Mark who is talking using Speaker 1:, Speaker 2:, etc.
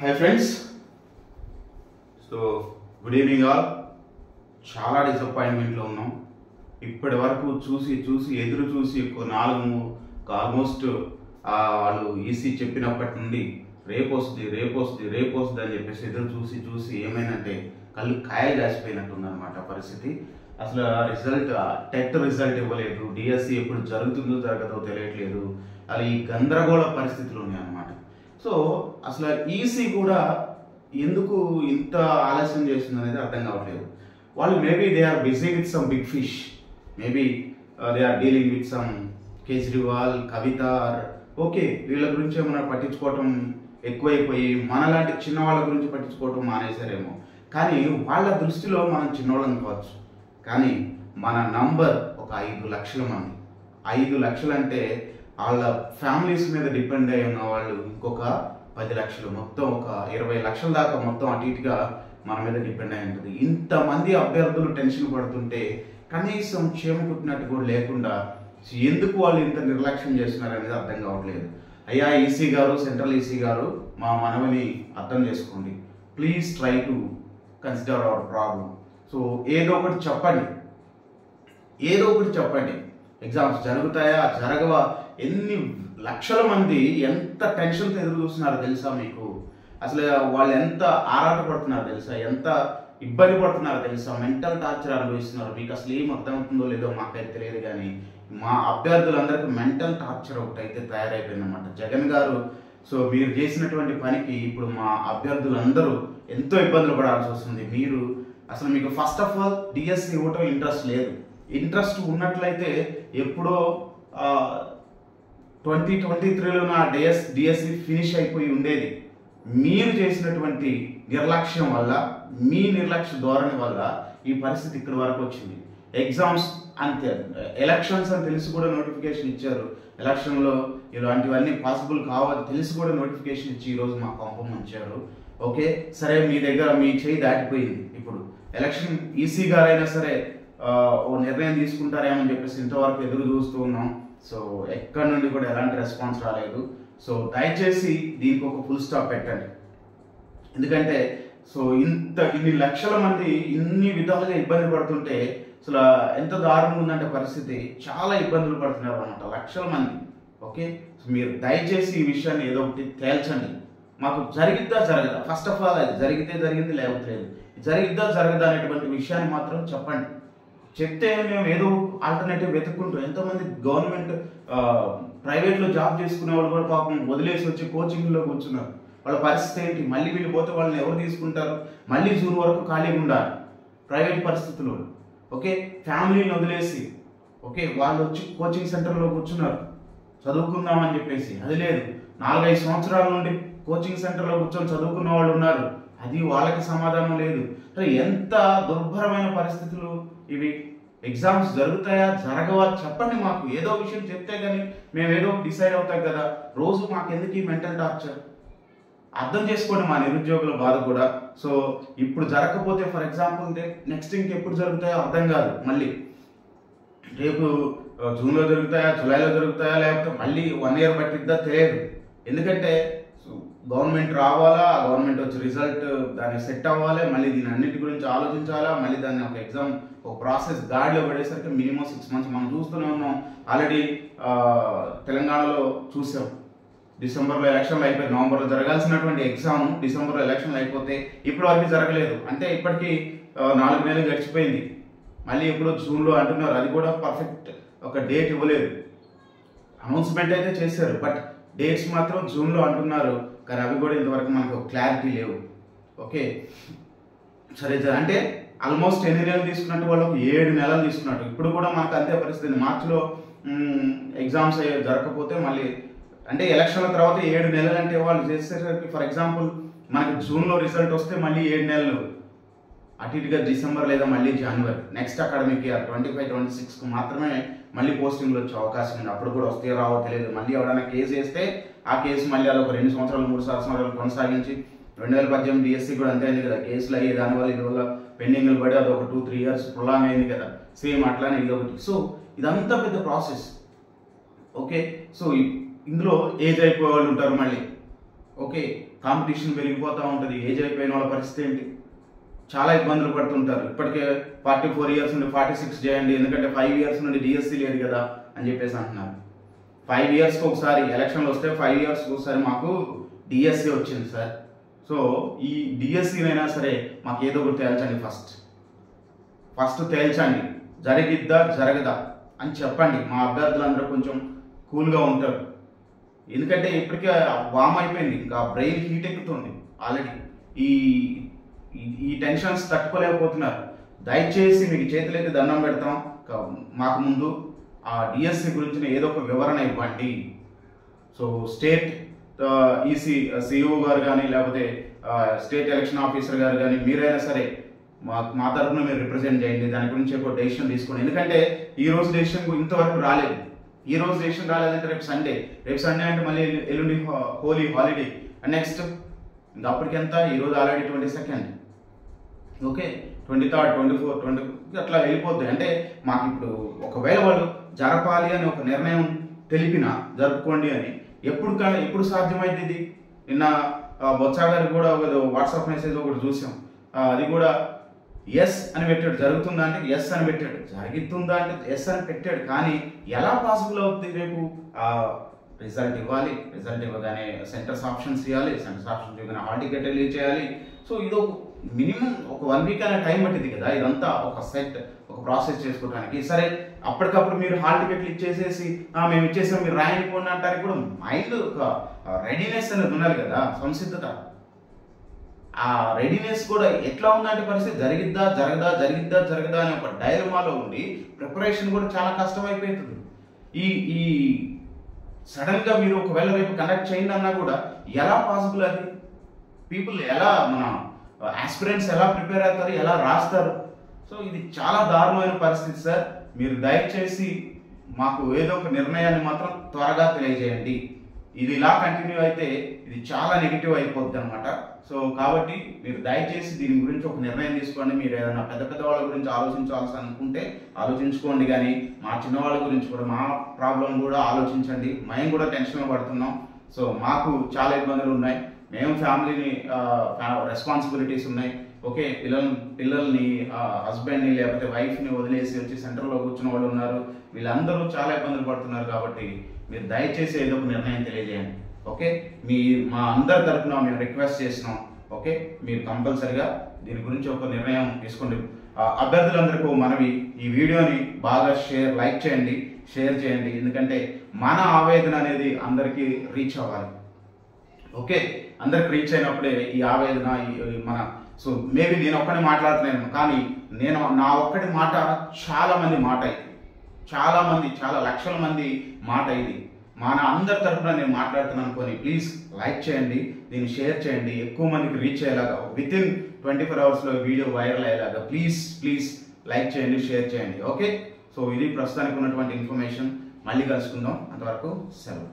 Speaker 1: Hi friends, so good evening all. చాలా డిసప్పాయింట్మెంట్లో ఉన్నాం. ఇప్పటి వరకు చూసి ఎదురు చూసి ఆల్మోస్ట్ వాళ్ళు ఈసీ చెప్పినప్పటి నుండి రేపు వస్తుంది అని చెప్పేసి ఎదురు చూసి ఏమైందంటే కళ్ళు కాయలు కాసిపోయినట్టుందన్నమాట పరిస్థితి. అసలు టెట్ రిజల్ట్ ఇవ్వలేదు, డిఎస్సి ఎప్పుడు జరుగుతుందో జరగదో తెలియట్లేదు. అలా ఈ గందరగోళ పరిస్థితులు ఉన్నాయన్నమాట. సో అసలు ఈసీ కూడా ఎందుకు ఇంత ఆలస్యం చేస్తుంది అనేది అర్థం కావట్లేదు. వాళ్ళు maybe they are busy with some big fish, maybe they are dealing with some Kejriwal, Kavitha. Okay, వీళ్ళ గురించి ఏమైనా పట్టించుకోవటం ఎక్కువైపోయి మనలాంటి చిన్నవాళ్ళ గురించి పట్టించుకోవటం మానేశారేమో. కానీ వాళ్ళ దృష్టిలో మనం చిన్నవాళ్ళం కావచ్చు, కానీ మన నంబర్ ఒక 5 లక్షల మంది. 5 లక్షలు అంటే వాళ్ళ ఫ్యామిలీస్ మీద డిపెండ్ అయి ఉన్న వాళ్ళు ఇంకొక 10 లక్షలు, మొత్తం ఒక 20 లక్షల దాకా మొత్తం అటు ఇటుగా మన మీద డిపెండ్ అయి ఉంటుంది. ఇంతమంది అభ్యర్థులు టెన్షన్ పడుతుంటే కనీసం క్షేమ పుట్టినట్టు కూడా లేకుండా ఎందుకు వాళ్ళు ఇంత నిర్లక్ష్యం చేస్తున్నారు అనేది అర్థం కావట్లేదు. అయ్యా ఈసీ గారు, సెంట్రల్ ఈసీ గారు, మా మనవిని అర్థం చేసుకోండి. Please try to consider our problem. So ఏదో ఒకటి చెప్పండి. ఎగ్జామ్స్ జరుగుతాయా జరగవా? ఎన్ని లక్షల మంది ఎంత టెన్షన్తో ఎదురు చూస్తున్నారో తెలుసా మీకు? అసలు వాళ్ళు ఎంత ఆరాట పడుతున్నారో తెలుసా? ఎంత ఇబ్బంది పడుతున్నారో తెలుసా? మెంటల్ టార్చర్ అనుభవిస్తున్నారు. మీకు అసలు ఏం అర్థమవుతుందో లేదో మాకైతే తెలియదు, కానీ మా అభ్యర్థులందరికీ మెంటల్ టార్చర్ ఒకటి అయితే తయారైపోయిందన్నమాట. జగన్ గారు, సో మీరు చేసినటువంటి పనికి ఇప్పుడు మా అభ్యర్థులందరూ ఎంతో ఇబ్బందులు పడాల్సి వస్తుంది. అసలు మీకు ఫస్ట్ ఆఫ్ ఆల్ డిఎస్సి ఇవ్వటం ఇంట్రెస్ట్ లేదు. ఇంట్రెస్ట్ ఉన్నట్లయితే ఎప్పుడో 2023లో నా డిఎస్సి ఫినిష్ అయిపోయి ఉండేది. మీరు చేసినటువంటి నిర్లక్ష్యం వల్ల, మీ నిర్లక్ష్య ధోరణి వల్ల ఈ పరిస్థితి ఇక్కడి వరకు వచ్చింది. ఎగ్జామ్స్ అంతే, ఎలక్షన్స్ అని తెలిసి కూడా నోటిఫికేషన్ ఇచ్చారు. ఎలక్షన్లో ఇలాంటివన్నీ పాసిబుల్ కావాలి తెలిసి కూడా నోటిఫికేషన్ ఇచ్చి ఈరోజు మా పంపం ఉంచారు. ఓకే, సరే, మీ దగ్గర మీ చేయి దాటిపోయింది. ఇప్పుడు ఎలక్షన్ ఈసీ గారైనా సరే ఓ నిర్ణయం తీసుకుంటారేమని చెప్పేసి ఇంతవరకు ఎదురు చూస్తూ ఉన్నాం. సో ఎక్కడి నుండి కూడా ఎలాంటి రెస్పాన్స్ రాలేదు. సో దయచేసి దీనికి ఒక ఫుల్ స్టాప్ పెట్టండి. ఎందుకంటే సో ఇన్ని లక్షల మంది ఇన్ని విధాలుగా ఇబ్బంది పడుతుంటే అసలు ఎంత దారుణంగా ఉందంటే పరిస్థితి. చాలా ఇబ్బందులు పడుతున్నారు అన్నమాట లక్షల మంది. ఓకే, సో మీరు దయచేసి ఈ విషయాన్ని ఏదో ఒకటి తేల్చండి. మాకు జరిగిద్దా జరగదా? ఫస్ట్ ఆఫ్ ఆల్ అది జరిగితే జరిగింది, లేకపోతే లేదు. జరిగిద్దా జరగదా అనేటువంటి విషయాన్ని మాత్రం చెప్పండి. చెప్తే మేము ఏదో ఆల్టర్నేటివ్ వెతుక్కుంటూ, ఎంతోమంది గవర్నమెంట్ ప్రైవేట్లో జాబ్ చేసుకునే వాళ్ళు కూడా పాపం వదిలేసి వచ్చి కోచింగ్లో కూర్చున్నారు. వాళ్ళ పరిస్థితి ఏంటి? మళ్ళీ వీళ్ళు పోతే వాళ్ళని ఎవరు తీసుకుంటారు? మళ్ళీ జూన్ వరకు ఖాళీగా ఉండాలి ప్రైవేట్ పరిస్థితుల్లో. ఓకే, ఫ్యామిలీని వదిలేసి ఓకే వాళ్ళు వచ్చి కోచింగ్ సెంటర్లో కూర్చున్నారు చదువుకుందామని చెప్పేసి. అది లేదు, 4-5 సంవత్సరాల నుండి కోచింగ్ సెంటర్లో కూర్చొని చదువుకున్న వాళ్ళు ఉన్నారు. అది వాళ్ళకి సమాధానం లేదు. ఎంత దుర్భరమైన పరిస్థితులు ఇవి. ఎగ్జామ్స్ జరుగుతాయా జరగవా చెప్పండి. మాకు ఏదో విషయం చెప్తే కానీ మేము ఏదో డిసైడ్ అవుతాం కదా. రోజు మాకు ఎందుకు ఈ మెంటల్ టార్చర్? అర్థం చేసుకోండి మా నిరుద్యోగుల బాధ కూడా. సో ఇప్పుడు జరగకపోతే ఫర్ ఎగ్జాంపుల్ నెక్స్ట్ ఇంకెప్పుడు జరుగుతాయో అర్థం కాదు. మళ్ళీ రేపు జూన్లో జరుగుతాయా, జూలైలో జరుగుతాయా, లేకపోతే మళ్ళీ 1 year పట్టిద్దా తెలియదు. ఎందుకంటే గవర్నమెంట్ రావాలా, గవర్నమెంట్ వచ్చి రిజల్ట్ దాన్ని సెట్ అవ్వాలి, మళ్ళీ దీని అన్నిటి గురించి ఆలోచించాలా, మళ్ళీ దాన్ని ఒక ఎగ్జామ్ ఒక ప్రాసెస్ గాడిలో పడేసరికి మినిమం 6 months మనం చూస్తూనే ఉన్నాం. ఆల్రెడీ తెలంగాణలో చూసాం. డిసెంబర్లో ఎలక్షన్లు అయిపోయి నవంబర్లో జరగాల్సినటువంటి ఎగ్జామ్ డిసెంబర్లో ఎలక్షన్లు అయిపోతే ఇప్పటి వరకు జరగలేదు. అంటే ఇప్పటికీ 4 నెలలు గడిచిపోయింది. మళ్ళీ ఎప్పుడో జూన్లో అంటున్నారు. అది కూడా పర్ఫెక్ట్ ఒక డేట్ ఇవ్వలేదు. అనౌన్స్మెంట్ అయితే చేశారు, బట్ డేట్స్ మాత్రం జూన్లో అంటున్నారు. కానీ అవి కూడా ఇంతవరకు మనకు క్లారిటీ లేవు. ఓకే, సరే అంటే ఆల్మోస్ట్ ఎన్ని నెలలు తీసుకున్నట్టు వాళ్ళకు 7 నెలలు తీసుకున్నట్టు. ఇప్పుడు కూడా మనకు అంతే పరిస్థితి. మార్చిలో ఎగ్జామ్స్ జరగకపోతే మళ్ళీ అంటే ఎలక్షన్ల తర్వాత 7 నెలలు అంటే వాళ్ళు చేసేసరికి ఫర్ ఎగ్జాంపుల్ మనకి జూన్లో రిజల్ట్ వస్తే మళ్ళీ 7 నెలలు అటు ఇటుగా డిసెంబర్ లేదా మళ్ళీ జనవరి నెక్స్ట్ అకాడమిక్ ఇయర్ 25-26కు మాత్రమే మళ్ళీ పోస్టింగ్లు వచ్చే అవకాశం ఉంది. అప్పుడు కూడా వస్తే రావో తెలియదు. మళ్ళీ ఎవరైనా కేసు వేస్తే ఆ కేసు మళ్ళీ అది ఒక 2 సంవత్సరాలు 3 సంవత్సరాలు కొనసాగించి 2018 డిఎస్సి కూడా అంతే అయింది కదా. కేసులు అయ్యి దానివల్ల ఇదివల్ల పెండింగ్లు పడి అది ఒక 2-3 years ప్రొలాంగ్ అయింది కదా. సేమ్ అట్లానే ఇది ఒకటి. సో ఇదంతా పెద్ద ప్రాసెస్. ఓకే, సో ఇందులో ఏజ్ అయిపోయే వాళ్ళు ఉంటారు మళ్ళీ. ఓకే, కాంపిటీషన్ పెరిగిపోతూ ఉంటుంది. ఏజ్ అయిపోయిన వాళ్ళ పరిస్థితి ఏంటి? చాలా ఇబ్బందులు పడుతుంటారు. ఇప్పటికే 44 ఇయర్స్ నుండి 46 చేయండి, ఎందుకంటే 5 ఇయర్స్ నుండి డిఎస్సి లేదు కదా అని చెప్పేసి అంటున్నారు. 5 ఇయర్స్కి ఒకసారి ఎలక్షన్లు వస్తే 5 ఇయర్స్కి ఒకసారి మాకు డిఎస్సి వచ్చింది సార్. సో ఈ డిఎస్సినైనా సరే మాకు ఏదో ఒకటి తేల్చండి. ఫస్ట్ తేల్చండి, జరిగిద్దా జరగదా అని చెప్పండి. మా అభ్యర్థులందరూ కొంచెం కూల్గా ఉంటారు. ఎందుకంటే ఇప్పటికే వామ్ అయిపోయింది, ఇంకా బ్రెయిన్ హీట్ ఎక్కుతుంది ఆల్రెడీ. ఈ టెన్షన్స్ తట్టుకోలేకపోతున్నారు. దయచేసి మీకు చేతులైతే దండం పెడతాం, మాకు ముందు ఆ డిఎస్సి గురించిన ఏదో ఒక వివరణ ఇవ్వండి. సో స్టేట్ ఈసీ సిఇఓ గారు కానీ లేకపోతే స్టేట్ ఎలక్షన్ ఆఫీసర్ గారు కానీ మీరైనా సరే మా తరఫున మీరు రిప్రజెంట్ చేయండి. దాని గురించి ఒక డెసిషన్ తీసుకోండి. ఎందుకంటే ఈ రోజు డెసిషన్ ఇంతవరకు రాలేదు. ఈ రోజు డెసిషన్ రాలేదంటే రేపు సండే అంటే మళ్ళీ ఎల్లుండి హోలీ హాలిడే, నెక్స్ట్ ఇంకా అప్పటికెంత, ఈరోజు already 22nd, okay 23rd, 24th, 20 అట్లా వెళ్ళిపోద్ది. అంటే మాకు ఇప్పుడు ఒకవేళ వాళ్ళు జరపాలి అని ఒక నిర్ణయం తెలిపినా జరుపుకోండి అని ఎప్పుడు సాధ్యమైంది ఇది? నిన్న బొత్స గారికి కూడా ఒక వాట్సాప్ మెసేజ్ ఒకటి చూసాం. అది కూడా ఎస్ అని పెట్టాడు. జరుగుతుందా అంటే ఎస్ అని పెట్టాడు, జరుగుతుందా అంటే ఎస్ అని పెట్టాడు. కానీ ఎలా పాసిబుల్ అవుతుంది? రేపు రిజల్ట్ ఇవ్వాలి, రిజల్ట్ ఇవ్వగానే సెంటర్స్ ఆప్షన్స్ ఇవ్వాలి, సెంటర్స్ ఆప్షన్స్ ఇవ్వగానే హాల్ టికెట్ రిలీజ్ చేయాలి. సో ఇదో మినిమం ఒక 1 వీక్ అనే టైం పట్టింది కదా. ఇదంతా ఒక ప్రాసెస్ చేసుకోవడానికి. సరే అప్పటికప్పుడు మీరు హాల్ టికెట్లు ఇచ్చేసేసి మేము ఇచ్చేసాం మీరు రాయనిపోండి అంటానికి కూడా మైండ్ ఒక రెడీనెస్ అనేది ఉండాలి కదా, సంసిద్ధత. ఆ రెడీనెస్ కూడా ఎట్లా ఉందంటే పరిస్థితి జరిగిద్దా జరగదా అనే ఒక డైలమాలో ఉండి ప్రిపరేషన్ కూడా చాలా కష్టమైపోతుంది. ఈ సడన్ గా మీరు ఒకవేళ రేపు కండక్ట్ చేయండి అన్నా కూడా ఎలా పాసిబుల్? అది పీపుల్ ఎలా, మన ఆస్పిరెంట్స్ ఎలా ప్రిపేర్ అవుతారు, ఎలా రాస్తారు? సో ఇది చాలా దారుణమైన పరిస్థితి సార్. మీరు దయచేసి మాకు ఏదో ఒక నిర్ణయాన్ని మాత్రం త్వరగా తెలియజేయండి. ఇది ఇలా కంటిన్యూ అయితే ఇది చాలా నెగిటివ్ అయిపోద్ది అనమాట. సో కాబట్టి మీరు దయచేసి దీని గురించి ఒక నిర్ణయం తీసుకోండి. మీరు ఏదైనా పెద్ద వాళ్ళ గురించి ఆలోచించాల్సి అనుకుంటే ఆలోచించుకోండి, కానీ మా చిన్నవాళ్ళ గురించి కూడా, మా ప్రాబ్లం కూడా ఆలోచించండి. మేము కూడా టెన్షన్ పడుతున్నాం. సో మాకు చాలా ఇబ్బందులు ఉన్నాయి. మేము ఫ్యామిలీని రెస్పాన్సిబిలిటీస్ ఉన్నాయి. ఓకే, పిల్లల్ని హస్బెండ్ని లేకపోతే వైఫ్ని వదిలేసి వచ్చి సెంటర్లో కూర్చున్న వాళ్ళు ఉన్నారు. వీళ్ళందరూ చాలా ఇబ్బందులు పడుతున్నారు. కాబట్టి మీరు దయచేసి ఏదో ఒక నిర్ణయం తెలియజేయండి. ఓకే, మా అందరి తరఫున మేము రిక్వెస్ట్ చేసినాం. ఓకే, మీరు కంపల్సరిగా దీని గురించి ఒక నిర్ణయం తీసుకోండి. అభ్యర్థులందరికీ మనవి, ఈ వీడియోని బాగా లైక్ చేయండి, షేర్ చేయండి. ఎందుకంటే మన ఆవేదన అనేది అందరికీ రీచ్ అవ్వాలి. ఓకే, అందరికి రీచ్ అయినప్పుడే ఈ ఆవేదన సో మేబీ నేను ఒక్కడి మాట్లాడుతున్నాను, కానీ నా ఒక్కడి మాట చాలా మంది మాట ఇది, చాలా లక్షల మంది మాట ఇది. మన అందరి తరఫున నేను మాట్లాడుతున్నాను అనుకోని ప్లీజ్ లైక్ చేయండి, దీన్ని షేర్ చేయండి, ఎక్కువ మందికి రీచ్ అయ్యేలాగా, వితిన్ 24 అవర్స్లో వీడియో వైరల్ అయ్యేలాగా ప్లీజ్ లైక్ చేయండి, షేర్ చేయండి. ఓకే, సో ఇది ప్రస్తుతానికి ఉన్నటువంటి ఇన్ఫర్మేషన్. మళ్ళీ కలుసుకుందాం. అంతవరకు సెలవు.